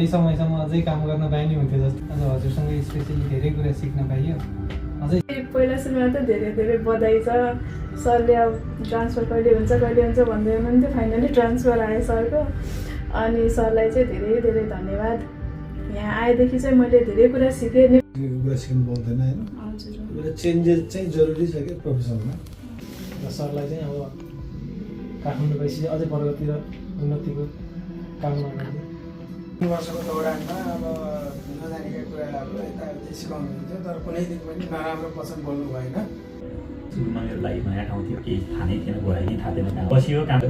धेरै समयसम्म अझै काम गर्न पाइने हुन्थ्यो जस्तो। आज हजुरसँग स्पेसली धेरै कुरा सिक्न पाइयो। अझै पहिला सुरुमा त धेरै धेरै बधाई छ सरले। अब ट्रान्सफर कहिले हुन्छ भन्दै हुनुहुन्थ्यो। फाइनली ट्रान्सफर आयो सरको। अनि सरलाई चाहिँ धेरै धेरै धन्यवाद। यहाँ आएदेखि चाहिँ मैले धेरै कुरा सिकेँ। कुरा सिक्नु पाउँदैन होइन। हजुर, चेन्जेस चाहिँ जरुरी छ क्या प्रोफेसनमा। र सरलाई चाहिँ अब काठमाडौँ गएपछि अझै प्रगति र उन्नतिको कामना गर्दै 3 वर्षको दौडानमा अब नजानेका कुराहरू यताउति सिकाउनुहुन्थ्यो, तर कुनै दिन पनि नराम्रो वचन बोल्नु भएन। सुरुमा मेरो लागि नयाँ ठाउँ थियो, केही थाहा नै थिएन, गयो कि थाहा थिएन कहाँ बसियो काम।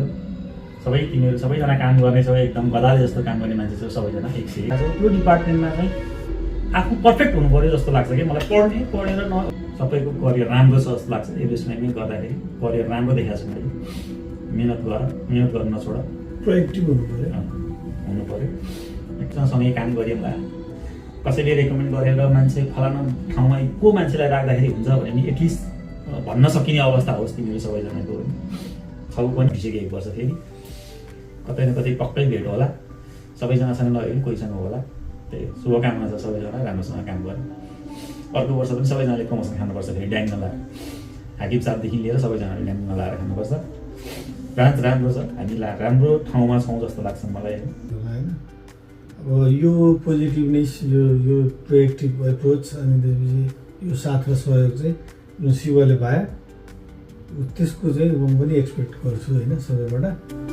तिमीहरू सबैजना काम गर्ने छौ, एकदम गदाले जस्तो काम गर्ने मान्छे छौ सबैजना एक सय। त्यो डिपार्टमेन्टमा चाहिँ आफू पर्फेक्ट हुनु पऱ्यो जस्तो लाग्छ कि मलाई। पढेर सबैको करियर राम्रो छ जस्तो लाग्छ। एडजस्टमेन्ट गर्दाखेरि करियर राम्रो देखाएको छु मैले। मिहिनेत गर्न नछोड, प्रोएक्टिभ हुनु पऱ्यो। एकजनासँगै काम गरिएला। कसैले रेकमेन्ड गरेर मान्छे फलाना ठाउँमा को मान्छेलाई राख्दाखेरि हुन्छ भने नि एटलिस्ट भन्न सकिने अवस्था होस् तिमीहरू सबैजनाको। छौ पनि भइसक्यो 1 वर्ष फेरि कतै न कतै पक्कै भेट होला। सबैजनासँग नभए पनि कोहीसँग होला। त्यही शुभकामना छ सबैजना राम्रोसँग काम गर्ने। अर्को वर्ष पनि सबैजनाले प्रमोसन खानुपर्छ फेरि ड्याङ नलाएर। हाकिम साहबदेखि लिएर सबैजनाले ड्याङ नलाएर खानुपर्छ। ब्रान्च राम्रो छ, हामी राम्रो ठाउँमा छौँ जस्तो लाग्छ मलाई होइन। अब यो पोजिटिभनेस, यो प्रोएक्टिभ एप्रोच अनि त्यसपछि यो साथ र सहयोग चाहिँ जुन शिवले पायो त्यसको चाहिँ म पनि एक्सपेक्ट गर्छु होइन सबैबाट।